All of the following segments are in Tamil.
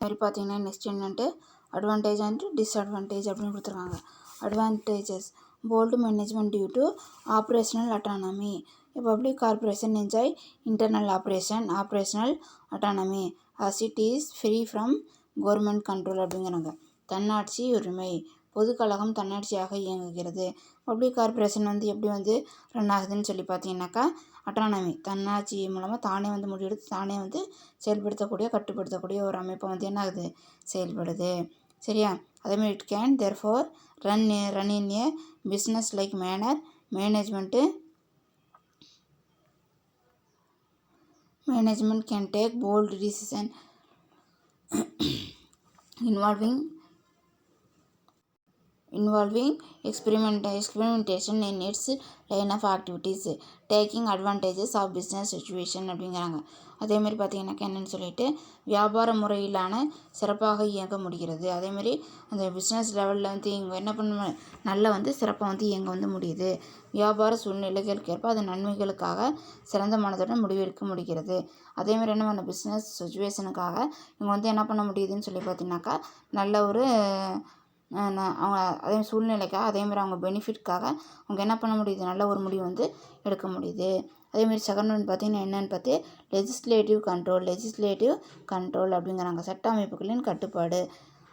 மாதிரி பார்த்தீங்கன்னா நெக்ஸ்ட் என்னன்ட்டு அட்வான்டேஜ் அண்ட் டிஸ்அட்வான்டேஜ் அப்படின்னு கொடுத்துருக்காங்க. Advantages bold management due to operational autonomy. A public corporation enjoy operational autonomy as it is free from government control அப்படிங்கிறாங்க. தன்னாட்சி உரிமை பொதுக்கழகம் தன்னாட்சியாக இயங்குகிறது. பப்ளிக் கார்பரேஷன் எப்படி ரன் ஆகுதுன்னு சொல்லி பார்த்தீங்கன்னாக்கா அட்டானமி தன்னாட்சி மூலமாக தானே முடிவெடுத்து தானே செயல்படுத்தக்கூடிய கட்டுப்படுத்தக்கூடிய ஒரு அமைப்பை என்ன ஆகுது செயல்படுது. சரியா? அதேமாதிரி it can therefore run in a business like manner management can take bold decision involving experimentation in its line of activities, taking advantages of business situation அப்படிங்கிறாங்க. அதேமாதிரி பார்த்தீங்கன்னாக்கா என்னென்னு சொல்லிட்டு வியாபார முறையிலான சிறப்பாக இயங்க முடிகிறது. அதேமாதிரி அந்த பிஸ்னஸ் லெவலில் இங்கே என்ன பண்ண நல்ல சிறப்பாக இயங்க முடியுது. வியாபார சூழ்நிலைகளுக்கு ஏற்ப அது நன்மைகளுக்காக சிறந்த மனதுடன் முடிவெடுக்க முடிகிறது. அதேமாதிரி என்ன பண்ண பிஸ்னஸ் சுச்சுவேஷனுக்காக இங்கே என்ன பண்ண முடியுதுன்னு சொல்லி பார்த்தீங்கன்னாக்கா நல்ல ஒரு அவங்க அதே சூழ்நிலைக்காக அதேமாதிரி அவங்க பெனிஃபிட்காக அவங்க என்ன பண்ண முடியுது நல்ல ஒரு முடிவு எடுக்க முடியுது. அதேமாதிரி செகண்ட் ஒன் பார்த்தீங்கன்னா என்னென்னு பார்த்து லெஜிஸ்லேட்டிவ் கண்ட்ரோல் அப்படிங்கிறாங்க. சட்ட அமைப்புகளின் கட்டுப்பாடு.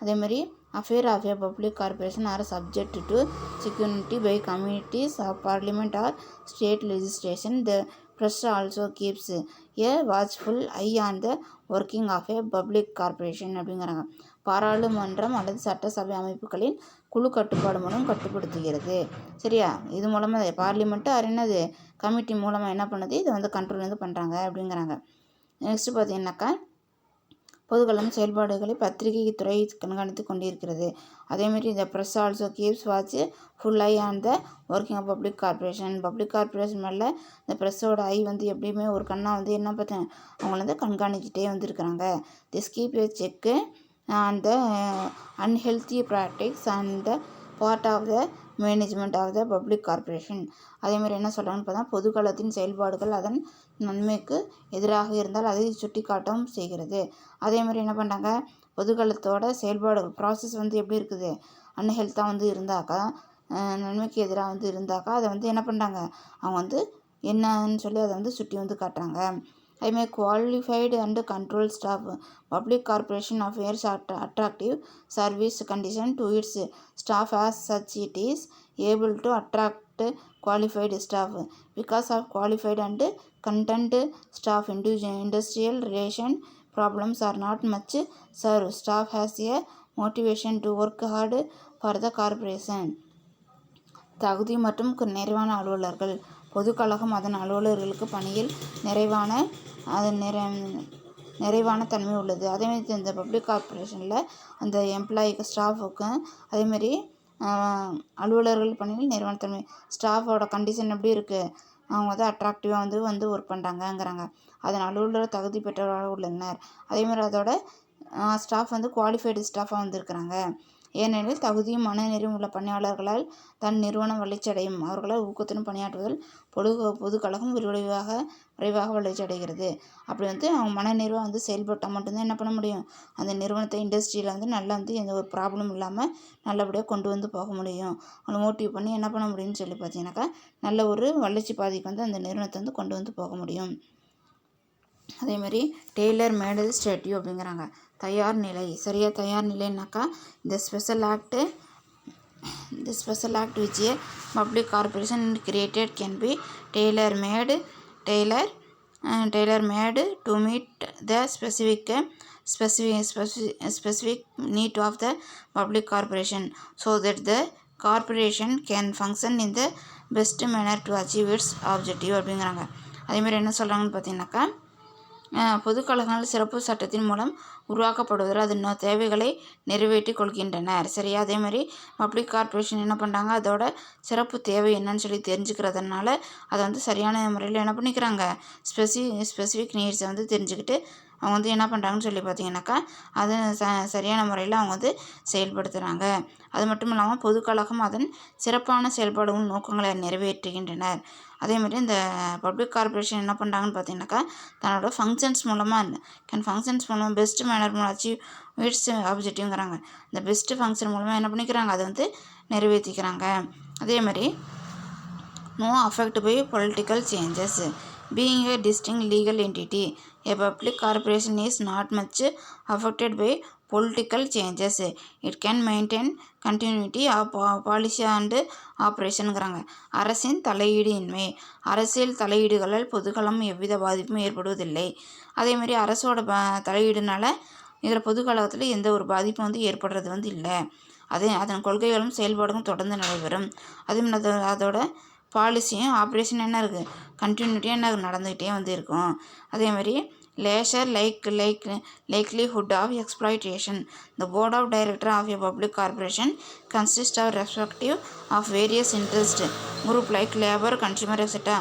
அதேமாதிரி affair of a public corporation are subject to security by communities of parliament or state legislation. The press also keeps a watchful eye on the working of a public corporation அப்படிங்கிறாங்க. பாராளுமன்றம் அல்லது சட்டசபை அமைப்புகளின் குழு கட்டுப்பாடு மூலம் கட்டுப்படுத்துகிறது. சரியா? இது மூலமாக பார்லிமெண்ட்டு என்னது கமிட்டி மூலமாக என்ன பண்ணுது இதை கண்ட்ரோல் பண்ணுறாங்க அப்படிங்கிறாங்க. நெக்ஸ்ட்டு பார்த்தீங்கன்னாக்கா பொதுக்களம் செயல்பாடுகளை பத்திரிகை துறை கண்காணித்து கொண்டிருக்கிறது. அதேமாதிரி இந்த press also keeps watchful eye on the working of public corporation மேலே இந்த ப்ரெஸ்ஸோட ஐ எப்படியுமே ஒரு கண்ணா என்ன பார்த்தேன் அவங்கள கண்காணிச்சிட்டே இருக்கிறாங்க. This keep a check and the unhealthy practice and the part of the management of the public corporation. அதேமாதிரி என்ன சொல்கிறாங்கன்னு பார்த்தா பொதுக்களத்தின் செயல்பாடுகள் அதன் நன்மைக்கு எதிராக இருந்தால் அதை சுட்டி காட்டவும் செய்கிறது. அதேமாதிரி என்ன பண்ணுறாங்க பொதுக்களத்தோட செயல்பாடுகள் ப்ராசஸ் எப்படி இருக்குது அன்ஹெல்த்தாக இருந்தாக்கா நன்மைக்கு எதிராக இருந்தாக்கா அதை என்ன பண்ணுறாங்க அவங்க என்னன்னு சொல்லி அதை சுட்டி காட்டுறாங்க. அதேமாதிரி qualified and control staff public corporation affairs attractive service condition to its staff as such it is able to attract qualified staff because of qualified and content staff industrial relation problems are not much serve staff has a motivation to work hard for the corporation. தகுதி மற்றும் நிறைவான அலுவலர்கள் பொதுக்கழகம் அதன் அலுவலர்களுக்கு பணியில் நிறைவான தன்மை உள்ளது. அதேமாதிரி இந்த பப்ளிக் கார்பரேஷனில் அந்த எம்ப்ளாய்க்கு ஸ்டாஃபுக்கு அதேமாதிரி அலுவலர்கள் பணியில் நிறைவான தன்மை ஸ்டாஃபோட கண்டிஷன் எப்படி இருக்குது அவங்க அட்ராக்டிவாக ஒர்க் பண்ணுறாங்கங்கிறாங்க. அதன் அலுவலர் தகுதி பெற்றவராக உள்ளனர். அதேமாதிரி அதோட ஸ்டாஃப் குவாலிஃபைடு ஸ்டாஃபாக இருக்கிறாங்க. ஏனெனில் தகுதியும் மனநிறைவும் உள்ள பணியாளர்களால் தன் நிறுவனம் வளர்ச்சியடையும். அவர்களால் ஊக்கத்துடன் பணியாற்றுவதில் பொதுக்கழகம் விரைவாக வளர்ச்சி அடைகிறது. அப்படி அவங்க மனநிறைவாக செயல்பட்டால் மட்டும்தான் என்ன பண்ண முடியும் அந்த நிறுவனத்தை இண்டஸ்ட்ரியில் நல்லா எந்த ஒரு ப்ராப்ளமும் இல்லாமல் நல்லபடியாக கொண்டு போக முடியும். அவங்களை மோட்டிவ் பண்ணி என்ன பண்ண முடியும்னு சொல்லி பார்த்தீங்கன்னாக்கா நல்ல ஒரு வளர்ச்சி பாதைக்கு அந்த நிறுவனத்தை கொண்டு போக முடியும். அதேமாதிரி டெய்லர் மேடு ஸ்டேட்டிவ் அப்படிங்கிறாங்க. தயார் நிலை. சரியாக தயார் நிலைன்னாக்கா இந்த special act which a public corporation created can be tailor made to meet the specific need of the public corporation so that the corporation can function in the best manner to achieve its objective அப்படிங்கிறாங்க. அதேமாதிரி என்ன சொல்கிறாங்கன்னு பார்த்தீங்கன்னாக்கா பொதுக்கழகங்கள் சிறப்பு சட்டத்தின் மூலம் உருவாக்கப்படுவதால் அதன் தேவைகளை நிறைவேற்றி கொள்கின்றனர். சரியா? அதேமாதிரி பப்ளிக் கார்பரேஷன் என்ன பண்ணுறாங்க அதோட சிறப்பு தேவை என்னன்னு சொல்லி தெரிஞ்சுக்கிறதுனால அதை சரியான முறையில் என்ன பண்ணிக்கிறாங்க ஸ்பெசிஃபிக் நீட்ஸை தெரிஞ்சுக்கிட்டு அவங்க வந்து என்ன பண்ணுறாங்கன்னு சொல்லி பார்த்தீங்கன்னாக்கா அது சரியான முறையில் அவங்க வந்து செயல்படுத்துகிறாங்க. அது மட்டும் இல்லாமல் பொதுக்கழகம் அதன் சிறப்பான செயல்பாடுகள் நோக்கங்களை நிறைவேற்றுகின்றனர். அதேமாதிரி இந்த பப்ளிக் கார்பரேஷன் என்ன பண்ணுறாங்கன்னு பார்த்தீங்கன்னாக்கா தன்னோட ஃபங்க்ஷன்ஸ் மூலமாக பெஸ்ட் மேனர் மூலம் அச்சீவ் இட்ஸ் ஆப்ஜெக்டிவ்ங்கிறாங்க. இந்த பெஸ்ட் ஃபங்க்ஷன் மூலமாக என்ன பண்ணிக்கிறாங்க, அதை வந்து நிறைவேற்றிக்கிறாங்க. அதேமாதிரி no affect by political changes. Being a distinct legal entity, a public corporation is not much affected by political changes. It can maintain continuity of policy and ஆப்ரேஷனுங்கிறாங்க. அரசின் தலையீடு இன்மை, அரசியல் தலையீடுகளால் பொதுக்களம் எவ்வித பாதிப்பும் ஏற்படுவதில்லை. அதேமாதிரி அரசோட தலையீடுனால இதில் பொதுக்கழகத்தில் எந்த ஒரு பாதிப்பும் வந்து ஏற்படுறது வந்து இல்லை. அதன் கொள்கைகளும் செயல்பாடுகளும் தொடர்ந்து நடைபெறும். அதோட பாலிசியும் ஆப்ரேஷன் என்ன இருக்குது, கண்டினியூட்டியாக என்ன நடந்துக்கிட்டே வந்து இருக்கும். அதேமாதிரி lesser likelihood of exploitation. The board of director of a public corporation consist of respective of various interest group like labour, consumer etcetera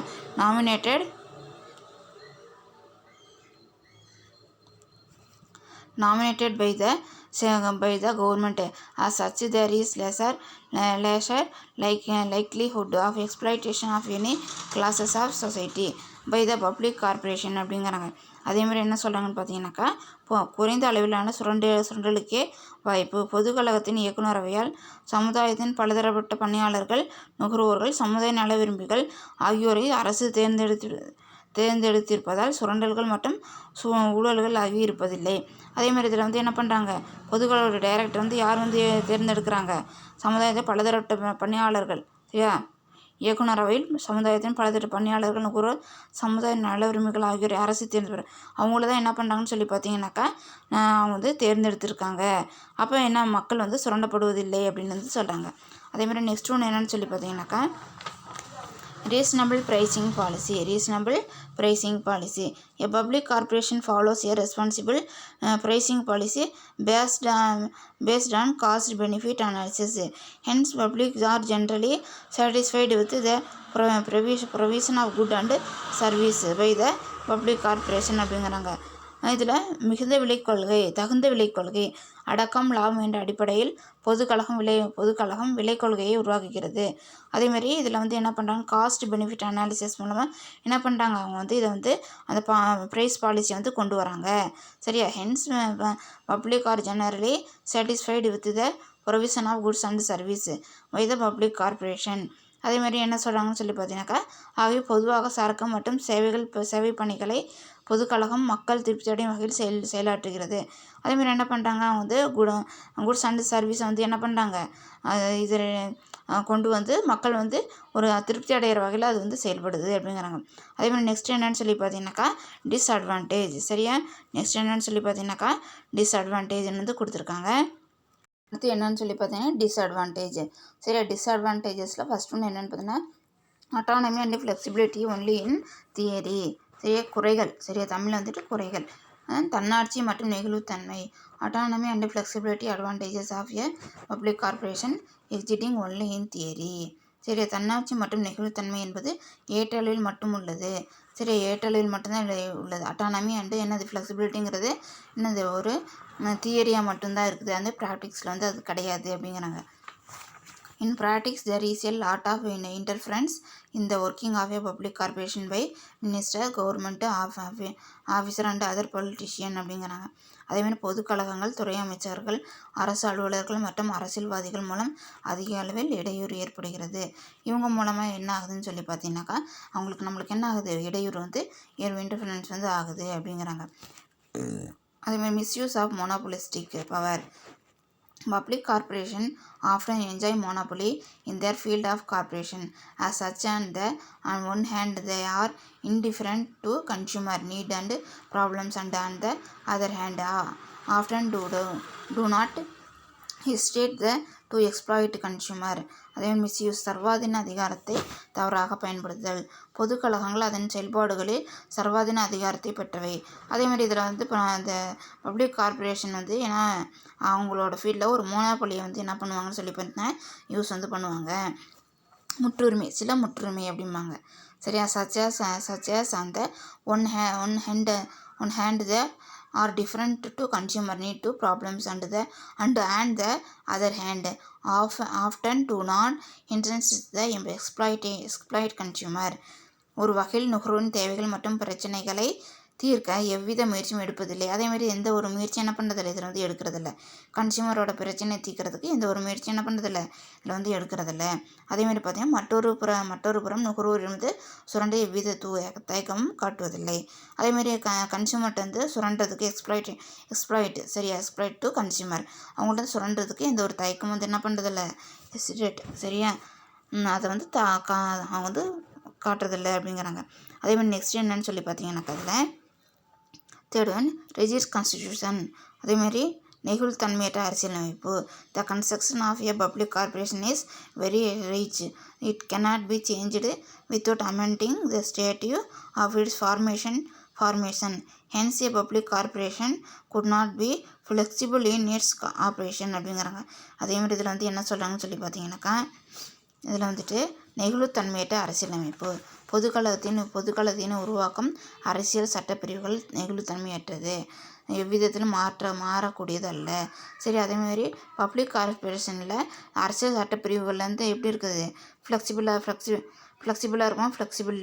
nominated by the government. As such, there is lesser likelihood of exploitation of any classes of society by the public corporation அப்படிங்கிறாங்க. அதேமாதிரி என்ன சொல்கிறாங்கன்னு பார்த்தீங்கன்னாக்கா குறைந்த அளவிலான சுரண்டலுக்கே வாய்ப்பு. பொதுக்கழகத்தின் இயக்குநரவையால் சமுதாயத்தின் பலதரப்பட்ட பணியாளர்கள், நுகர்வோர்கள், சமுதாய நல விரும்பிகள் ஆகியோரை அரசு தேர்ந்தெடுத்திருப்பதால் சுரண்டல்கள் மற்றும் ஊழல்கள் ஆகிய இருப்பதில்லை. அதேமாதிரி இதில் வந்து என்ன பண்ணுறாங்க, பொதுக்கழக டைரக்டர் வந்து யார் வந்து தேர்ந்தெடுக்கிறாங்க, சமுதாயத்தை பலதரப்பட்ட பணியாளர்கள், சரியா, இயக்குநரவையில் சமுதாயத்தின் பலதரப்பட்ட பணியாளர்கள், நுகர்வோர், சமுதாய நல உரிமைகள் ஆகியோரை அரசு தேர்ந்தெடுப்பார். அவங்கள தான் என்ன பண்ணுறாங்கன்னு சொல்லி பார்த்தீங்கன்னாக்கா அவங்க வந்து தேர்ந்தெடுத்திருக்காங்க. அப்போ என்ன, மக்கள் வந்து சுரண்டப்படுவதில்லை அப்படின்னு வந்து சொல்கிறாங்க. அதேமாதிரி நெக்ஸ்ட் ஒன்று என்னென்னு சொல்லி பார்த்தீங்கன்னாக்கா reasonable pricing policy. A public corporation follows a responsible pricing policy based on cost benefit analysis. Hence publics are generally satisfied with the provision of good and service by the public corporation அப்படிங்கிறாங்க. இதில் தகுந்த விலை கொள்கை, அடக்கம், லாபம் என்ற அடிப்படையில் பொதுக்கழகம் விலை கொள்கையை உருவாக்குகிறது. அதேமாதிரி இதில் வந்து என்ன பண்ணுறாங்க, காஸ்ட் பெனிஃபிட் அனாலிசிஸ் மூலமாக என்ன பண்ணுறாங்க, அவங்க வந்து இதை வந்து அந்த ப்ரைஸ் பாலிசியை வந்து கொண்டு வராங்க. சரியா. Hence public are generally satisfied with the provision of goods and service by the public corporation. அதேமாதிரி என்ன சொல்கிறாங்கன்னு சொல்லி பார்த்தீங்கன்னாக்கா ஆகவே பொதுவாக சரக்கு மற்றும் சேவை பணிகளை பொதுக்கழகம் மக்கள் திருப்தி அடையும் வகையில் செயலாற்றுகிறது. அதேமாதிரி என்ன பண்ணுறாங்க, அவங்க வந்து குட்ஸ் அண்ட் சர்வீஸை வந்து என்ன பண்ணுறாங்க, இது கொண்டு வந்து மக்கள் வந்து ஒரு திருப்தி அடைகிற வகையில் அது வந்து செயல்படுது அப்படிங்கிறாங்க. அதேமாதிரி நெக்ஸ்ட் என்னன்னு சொல்லி பார்த்தீங்கன்னாக்கா டிஸ்அட்வான்டேஜ். சரியா. நெக்ஸ்ட் என்னன்னு சொல்லி பார்த்தீங்கன்னாக்கா டிஸ்அட்வான்டேஜ்னு வந்து கொடுத்துருக்காங்க. அடுத்து என்னன்னு சொல்லி பார்த்தீங்கன்னா டிஸ்அட்வான்டேஜ். சரியா. டிஸ்அட்வான்டேஜஸில் ஃபஸ்ட் ஒன்று என்னென்னு பார்த்தீங்கன்னா autonomy and flexibility only in theory. சரியா. குறைகள். சரியா. தமிழில் வந்துட்டு குறைகள். தன்னாட்சி மற்றும் நெகிழ்வுத்தன்மை. Autonomy and flexibility advantages of a public corporation existing only in theory. சரியா. தன்னாட்சி மற்றும் நெகிழ்வுத்தன்மை என்பது ஏற்றளவில் மட்டும் உள்ளது. சரி, ஏற்றளவில் மட்டும்தான் உள்ளது. அட்டானமி அண்டு என்னது ஃப்ளெக்சிபிலிட்டிங்கிறது என்னது ஒரு தியரியாக மட்டும்தான் இருக்குது. அந்த ப்ராக்டிக்ஸில் வந்து அது கிடையாது அப்படிங்கிறாங்க. In practice, there is a lot of interference in the working of a public corporation by minister, government officer and other politician அப்படிங்கிறாங்க. அதேமாதிரி பொதுக்கழகங்கள், துறை அமைச்சர்கள், அரசு அலுவலர்கள் மற்றும் அரசியல்வாதிகள் மூலம் அதிக அளவில் இடையூறு ஏற்படுகிறது. இவங்க மூலமாக என்ன ஆகுதுன்னு சொல்லி பார்த்தீங்கன்னாக்கா நம்மளுக்கு என்ன ஆகுது, இடையூறு வந்து இன்டர்ஃபரன்ஸ் வந்து ஆகுது அப்படிங்கிறாங்க. அதேமாதிரி misuse of monopolistic power. Public corporation often enjoy monopoly in their field of corporation. As such, on one hand, they are indifferent to consumer need and problems, and on the other hand, often do not hesitate to exploit consumer. அதே மிஸ்யூஸ் சர்வாதீன அதிகாரத்தை தவறாக பயன்படுத்துதல். பொதுக்கழகங்கள் அதன் செயல்பாடுகளில் சர்வாதீன அதிகாரத்தை பெற்றவை. அதேமாதிரி இதில் வந்து இப்போ அந்த பப்ளிக் கார்பரேஷன் வந்து ஏன்னா அவங்களோட ஃபீல்டில் ஒரு மோனோபொலியை வந்து என்ன பண்ணுவாங்கன்னு சொல்லி பார்த்தீங்கன்னா யூஸ் வந்து பண்ணுவாங்க. சில முற்றுரிமை அப்படிம்பாங்க. சரியா. சச்சஸ் அந்த one hand the are different to consumer need to problems and the other hand often do not interest the exploit consumer. ஒரு வகையில் நுகர்வோரின் தேவைகள் மற்றும் பிரச்சனைகளை தீர்க்க எவ்வித முயற்சியும் எடுப்பதில்லை. அதேமாதிரி எந்த ஒரு முயற்சி என்ன பண்ணுறதில்லை, இதில் வந்து எடுக்கிறதில்ல. கன்சியூமரோட பிரச்சனையை தீர்க்கிறதுக்கு எந்த ஒரு முயற்சி என்ன பண்ணுறதில்ல, இதில் வந்து எடுக்கிறதில்ல. அதேமாதிரி பார்த்தீங்கன்னா மற்றொரு புறம் நுகர்வோரிலிருந்து சுரண்ட எவ்வித தயக்கமும் காட்டுவதில்லை. அதேமாதிரி கன்சியூமர்கிட்ட வந்து சுரண்டதுக்கு எக்ஸ்ப்ளாய்ட் சரியா, எக்ஸ்ப்ளாய்ட் டு கன்சியூமர், அவங்கள்ட்ட சுரண்டதுக்கு எந்த ஒரு தயக்கமும் வந்து என்ன பண்ணுறதில்ல, ஹெசிடேட் சரியா, அதை வந்து அவங்க வந்து காட்டுறதில்லை அப்படிங்கிறாங்க. அதேமாதிரி நெக்ஸ்ட் என்னன்னு சொல்லி பார்த்தீங்கன்னாக்கா அதில் தேர்ட் ஒன் ரிஜிட் கான்ஸ்டிடியூஷன். அதேமாதிரி நெகிழ்வுத்தன்மையற்ற அரசியலமைப்பு. The construction of a public corporation is very rich. It cannot be changed without amending the statute of its formation. Hence a public corporation could not be flexible in its operation அப்படிங்கிறாங்க. அதேமாதிரி இதில் வந்து என்ன சொல்கிறாங்கன்னு சொல்லி பார்த்தீங்கன்னாக்கா இதில் வந்துட்டு நெகிழ்வுத்தன்மையற்ற அரசியலமைப்பு. பொதுக்களத்தின் உருவாக்கம் அரசியல் சட்டப்பிரிவுகள் நெகிழ்வுத்தன்மையற்றது, எவ்விதத்திலும் மாறக்கூடியது அல்ல. சரி, அதேமாதிரி பப்ளிக் கார்பரேஷனில் அரசியல் சட்டப்பிரிவுகள்லேருந்து எப்படி இருக்குது, ஃப்ளெக்சிபிளாக இருக்குமா, ஃப்ளெக்சிபிள்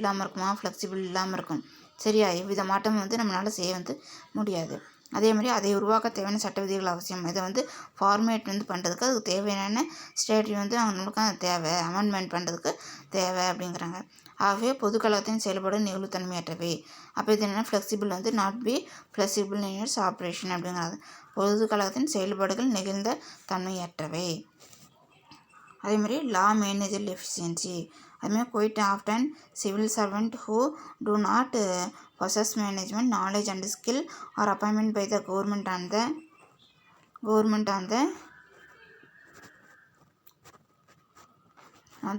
இல்லாமல் இருக்கும். சரியா, எவ்வித மாற்றமும் வந்து நம்மளால் செய்ய வந்து முடியாது. அதேமாதிரி அதை உருவாக்க தேவையான சட்ட விதிகள் அவசியம். இதை வந்து ஃபார்மேட் வந்து பண்ணுறதுக்கு அதுக்கு தேவையான ஸ்டேட்யூட் வந்து அவங்களுக்கு தேவை, அமெண்ட்மெண்ட் பண்ணுறதுக்கு தேவை அப்படிங்கிறாங்க. ஆகவே பொதுக்கழகத்தின் செயல்பாடு நெகிழ்வுத்தன்மையற்றவை. அப்போ இது என்னென்னா ஃப்ளெக்சிபிள் வந்து not be flexible in it's operation அப்படிங்கிறது. பொதுக்கழகத்தின் செயல்பாடுகள் நெகிழ்ந்த தன்மையற்றவை. அதேமாதிரி லா மேனேஜர் எஃபிஷியன்சி. அதுமாதிரி quite often civil servants who do not possess management knowledge and skill are appointed by the government on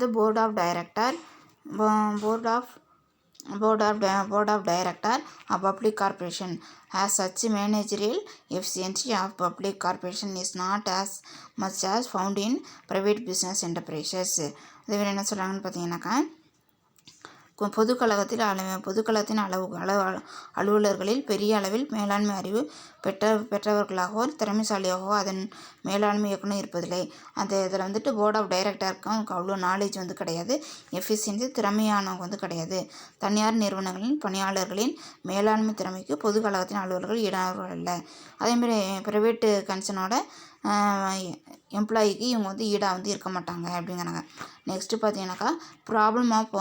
the board of director of public corporation. As such, managerial efficiency of public corporation is not as much as found in private business enterprises. இதுவே என்ன சொல்கிறாங்கன்னு பார்த்தீங்கன்னாக்கா பொதுக்கழகத்தின் அலுவலர்களில் பெரிய அளவில் மேலாண்மை அறிவு பெற்றவர்களாகவோ திறமைசாலியாகவோ அதன் மேலாண்மை இயக்குனர் இருப்பதில்லை. அந்த இதில் வந்துட்டு போர்ட் ஆஃப் டைரக்டருக்கும் அவங்களுக்கு அவ்வளோ நாலேஜ் வந்து கிடையாது, எஃபிஷியன்சி திறமையானவங்க வந்து கிடையாது. தனியார் நிறுவனங்களின் பணியாளர்களின் மேலாண்மை திறமைக்கு பொதுக்கழகத்தின் அலுவலர்கள் ஈடானவர்கள் அல்ல. அதேமாதிரி ப்ரைவேட்டு கன்சர்னோட எம்ப்ளாயிக்கு இவங்க வந்து ஈடாக வந்து இருக்க மாட்டாங்க அப்படிங்கிறாங்க. நெக்ஸ்ட்டு பார்த்தீங்கன்னாக்கா problem of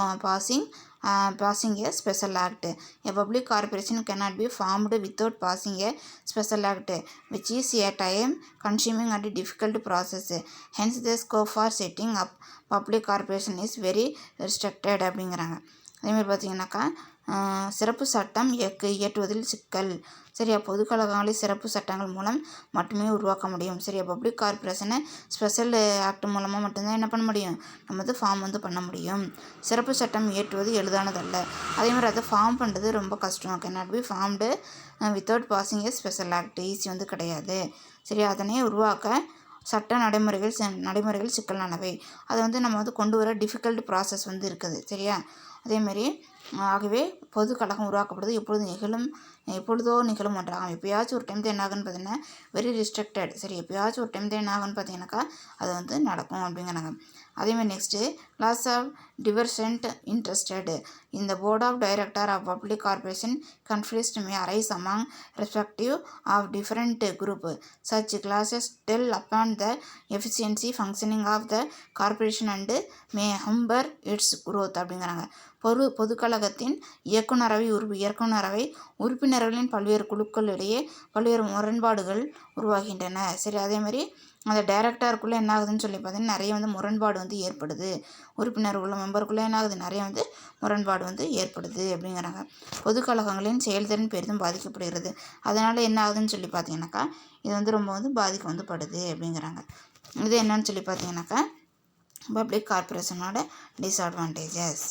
passing a special act. A public corporation cannot be formed without passing a special act, which is a time consuming and difficult process. Hence the scope for setting up public corporation is very restricted அப்படிங்கிறாங்க. அதேமாதிரி பார்த்தீங்கன்னாக்கா சிறப்பு சட்டம் இயற்றுவதில் சிக்கல். சரியா, பொதுக்கழகங்களில் சிறப்பு சட்டங்கள் மூலம் மட்டுமே உருவாக்க முடியும். சரியா, பப்ளிக் கார்பரேஷனை ஸ்பெஷல் ஆக்ட் மூலமாக மட்டும்தான் என்ன பண்ண முடியும், நம்ம வந்து ஃபார்ம் வந்து பண்ண முடியும். சிறப்பு சட்டம் இயற்றுவது எளிதானதல்ல. அதேமாதிரி அதை ஃபார்ம் பண்ணுறது ரொம்ப கஷ்டம். cannot be formed without passing a special act, easy வந்து கிடையாது. சரியா, அதனை உருவாக்க சட்ட நடைமுறைகள் சிக்கலானவை. அதை வந்து நம்ம வந்து கொண்டு வர டிஃபிகல்ட் ப்ராசஸ் வந்து இருக்குது. சரியா, அதேமாதிரி ஆகவே பொதுக்கழகம் உருவாக்கப்படுறது எப்பொழுதோ நிகழும் ஒன்றாகும். எப்போயாச்சும் ஒரு டைம் தான் என்ன ஆகுன்னு பார்த்தீங்கன்னா வெரி ரெஸ்ட்ரிக்டட். சரி, எப்போயாச்சும் ஒரு டைம் தான் என்ன ஆகுன்னு பார்த்தீங்கன்னாக்கா அது வந்து நடக்கும் அப்படிங்கிறாங்க. அதேமாதிரி next loss of divergent interested. இந்த board of director of public corporation conflict may arise among respective of different group. Such clashes tell upon the efficiency functioning of the corporation and may hamper its growth அப்படிங்கிறாங்க. பொதுக்கழகத்தின் இயக்குநரவை உறுப்பினர்களின் பல்வேறு குழுக்களிடையே பல்வேறு முரண்பாடுகள் உருவாகின்றன. சரி, அதேமாதிரி அந்த டைரக்டருக்குள்ளே என்ன ஆகுதுன்னு சொல்லி பார்த்தீங்கன்னா நிறைய வந்து முரண்பாடு வந்து ஏற்படுது. மெம்பருக்குள்ளே என்ன ஆகுது, நிறைய வந்து முரண்பாடு வந்து ஏற்படுது அப்படிங்கிறாங்க. பொதுக்கழகங்களின் செயல்திறன் பெரிதும் பாதிக்கப்படுகிறது. அதனால் என்ன ஆகுதுன்னு சொல்லி பார்த்தீங்கன்னாக்கா இது வந்து ரொம்ப வந்து பாதிக்க வந்து படுது அப்படிங்கிறாங்க. இது என்னன்னு சொல்லி பார்த்தீங்கன்னாக்கா பப்ளிக் கார்பரேஷனோட டிஸ்அட்வான்டேஜஸ்.